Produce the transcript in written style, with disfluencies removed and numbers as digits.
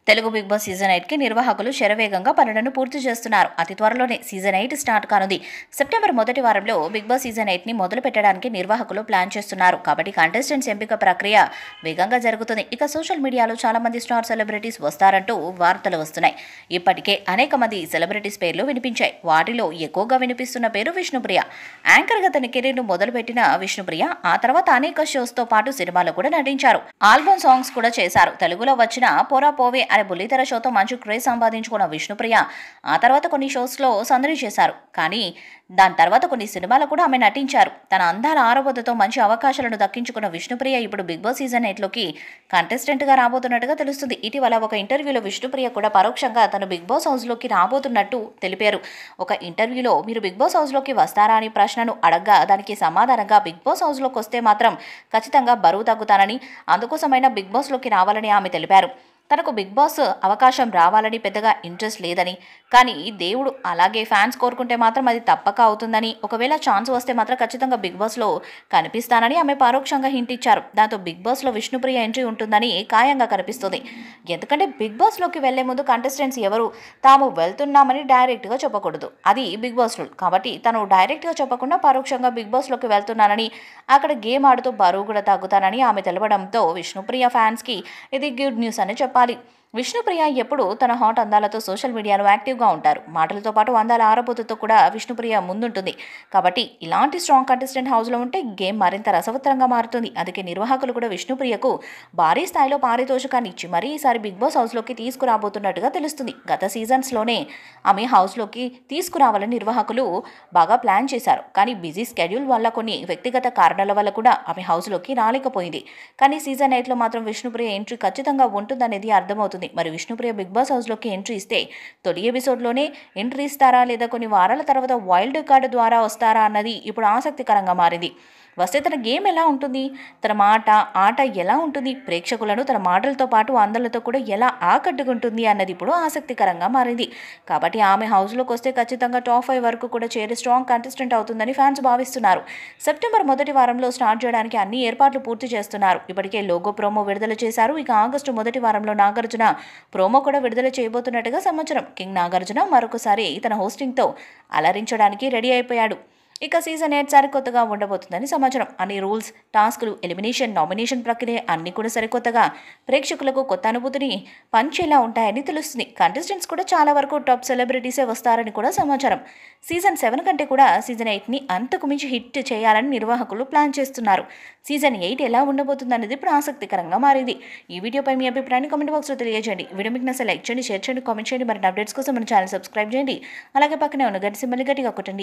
Telugu big boss season 8కి నిర్వాహకులు శరవేగంగా పనులను పూర్తి చేస్తున్నారు. అతి త్వరలోనే సీజన్ 8 స్టార్ట్ కానుంది. సెప్టెంబర్ మొదటి వారంలో బిగ్ బాస్ సీజన్ 8ని మొదలు పెట్టడానికి నిర్వాహకులు ప్లాన్ చేస్తున్నారు. కాబట్టి కంటెస్టెంట్స్ ఎంపిక ప్రక్రియ వేగంగా జరుగుతుంది. ఇక సోషల్ మీడియాలో చాలా మంది స్టార్ సెలబ్రిటీస్ వస్తారంటూ వార్తలు వస్తున్నాయి. ఇప్పటికే అనేక మంది సెలబ్రిటీస్ పేర్లు వినిపించాయి. వాటిలో ఎక్కువగా వినిపిస్తున్న పేరు విష్ణుప్రియ. యాంకర్గా తన కెరీర్ను మొదలుపెట్టిన విష్ణుప్రియ ఆ తర్వాత అనేక షోస్తో పాటు సినిమాలో కూడా నటించారు. ఆల్బమ్ సాంగ్స్ కూడా చేశారు. తెలుగులో వచ్చిన పోరా పోవే అనే బుల్లితెర షోతో మంచి క్రేజ్ సంపాదించుకున్న విష్ణుప్రియ ఆ తర్వాత కొన్ని షోస్లో సందడి చేశారు. కానీ దాని తర్వాత కొన్ని సినిమాలో కూడా ఆమె నటించారు. తన అందాల ఆరబోతతో మంచి అవకాశాలను దక్కించుకున్న విష్ణుప్రియ ఇప్పుడు బిగ్ బాస్ సీజన్ 8లోకి కంటెస్టెంట్గా రాబోతున్నట్టుగా తెలుస్తుంది. ఇటీవల ఒక ఇంటర్వ్యూలో విష్ణుప్రియ కూడా పరోక్షంగా తను బిగ్ బాస్ హౌస్లోకి రాబోతున్నట్టు తెలిపారు. ఒక ఇంటర్వ్యూలో మీరు బిగ్ బాస్ హౌస్లోకి వస్తారా అని ప్రశ్నను అడగ్గా దానికి సమాధానంగా బిగ్ బాస్ హౌస్లోకి వస్తే మాత్రం ఖచ్చితంగా బరువు తగ్గుతానని, అందుకోసమైనా బిగ్ బాస్లోకి రావాలని ఆమె తెలిపారు. తనకు బిగ్ బాస్ అవకాశం రావాలని పెద్దగా ఇంట్రెస్ట్ లేదని, కానీ దేవుడు అలాగే ఫ్యాన్స్ కోరుకుంటే మాత్రం అది తప్పక అవుతుందని, ఒకవేళ ఛాన్స్ వస్తే మాత్రం ఖచ్చితంగా బిగ్ బాస్లో కనిపిస్తానని ఆమె పరోక్షంగా హింట్ ఇచ్చారు. దాంతో బిగ్ బాస్లో విష్ణుప్రియ ఎంట్రీ ఉంటుందని ఖాయంగా కనిపిస్తుంది. ఎందుకంటే బిగ్ బాస్లోకి వెళ్లే ముందు కంటెస్టెంట్స్ ఎవరు తాము వెళ్తున్నామని డైరెక్ట్గా చెప్పకూడదు. అది బిగ్ బాస్ రూల్. కాబట్టి తను డైరెక్ట్గా చెప్పకుండా పరోక్షంగా బిగ్ బాస్లోకి వెళ్తున్నానని, అక్కడ గేమ్ ఆడుతూ బరువు కూడా తగ్గుతానని ఆమె తెలపడంతో విష్ణుప్రియ ఫ్యాన్స్కి ఇది గుడ్ న్యూస్ అని చెప్పాలి. విష్ణుప్రియ ఎప్పుడు తన హాట్ అందాలతో సోషల్ మీడియాలో యాక్టివ్గా ఉంటారు. మాటలతో పాటు అందాల ఆరబోతుతో కూడా విష్ణుప్రియ ముందుంటుంది. కాబట్టి ఇలాంటి స్ట్రాంగ్ కంటెస్టెంట్ హౌస్లో ఉంటే గేమ్ మరింత రసవత్తరంగా మారుతుంది. అందుకే నిర్వాహకులు కూడా విష్ణుప్రియకు భారీ స్థాయిలో పారితోషికాన్ని ఇచ్చి మరీ ఈసారి బిగ్ బాస్ హౌస్లోకి తీసుకురాబోతున్నట్టుగా తెలుస్తుంది. గత సీజన్స్లోనే ఆమె హౌస్లోకి తీసుకురావాలని నిర్వాహకులు బాగా ప్లాన్ చేశారు. కానీ బిజీ స్కెడ్యూల్ వల్ల, కొన్ని వ్యక్తిగత కారణాల వల్ల కూడా ఆమె హౌస్లోకి రాలేకపోయింది. కానీ సీజన్ 8లో మాత్రం విష్ణుప్రియ ఎంట్రీ ఖచ్చితంగా ఉంటుందనేది అర్థమవుతుంది. మరి విష్ణుప్రియ బిగ్ బాస్ హౌస్లోకి ఎంట్రీ ఇస్తే తొలి ఎపిసోడ్లోనే ఎంట్రీ ఇస్తారా, లేదా కొన్ని వారాల తర్వాత వైల్డ్ కార్డు ద్వారా వస్తారా అన్నది ఇప్పుడు ఆసక్తికరంగా మారింది. వస్తే తన గేమ్ ఎలా ఉంటుంది, తన ఆట ఎలా ఉంటుంది, ప్రేక్షకులను తన మాటలతో పాటు అందాలతో కూడా ఎలా ఆకట్టుకుంటుంది అన్నది ఇప్పుడు ఆసక్తికరంగా మారింది. కాబట్టి ఆమె హౌస్లోకి వస్తే ఖచ్చితంగా టాప్ 5 వరకు కూడా చేరే స్ట్రాంగ్ కంటెస్టెంట్ అవుతుందని ఫ్యాన్స్ భావిస్తున్నారు. సెప్టెంబర్ మొదటి వారంలో స్టార్ట్ చేయడానికి అన్ని ఏర్పాట్లు పూర్తి చేస్తున్నారు. ఇప్పటికే లోగో ప్రోమో విడుదల చేశారు. ఇక ఆగస్టు మొదటి వారంలో నాగార్జున ప్రోమో కూడా విడుదల చేయబోతున్నట్టుగా సమాచారం. కింగ్ నాగార్జున మరొకసారి తన హోస్టింగ్తో అలరించడానికి రెడీ అయిపోయాడు. ఇక సీజన్ 8 సరికొత్తగా ఉండబోతుందని సమాచారం. అన్ని రూల్స్, టాస్కులు, ఎలిమినేషన్, నామినేషన్ ప్రక్రియ అన్ని కూడా సరికొత్తగా ప్రేక్షకులకు కొత్త అనుభూతిని పంచేలా ఉంటాయని తెలుస్తుంది. కంటెస్టెంట్స్ కూడా చాలా వరకు టాప్ సెలబ్రిటీసే వస్తారని కూడా సమాచారం. సీజన్ 7 కంటే కూడా సీజన్ 8ని అంతకు మించి హిట్ చేయాలని నిర్వాహకులు ప్లాన్ చేస్తున్నారు. సీజన్ 8 ఎలా ఉండబోతుంది అనేది ఇప్పుడు ఆసక్తికరంగా మారింది. ఈ వీడియోపై మీ అభిప్రాయాన్ని కామెంట్ బాక్స్లో తెలియజేయండి. వీడియో మీకు నచ్చితే లైక్ చేయండి, షేర్ చేయండి, కామెంట్ చేయండి. మరిన్ని అప్డేట్స్ కోసం మన ఛానల్ సబ్స్క్రైబ్ చేయండి. అలాగే పక్కనే ఉన్న గంట సింబల్ని గట్టిగా కొట్టండి.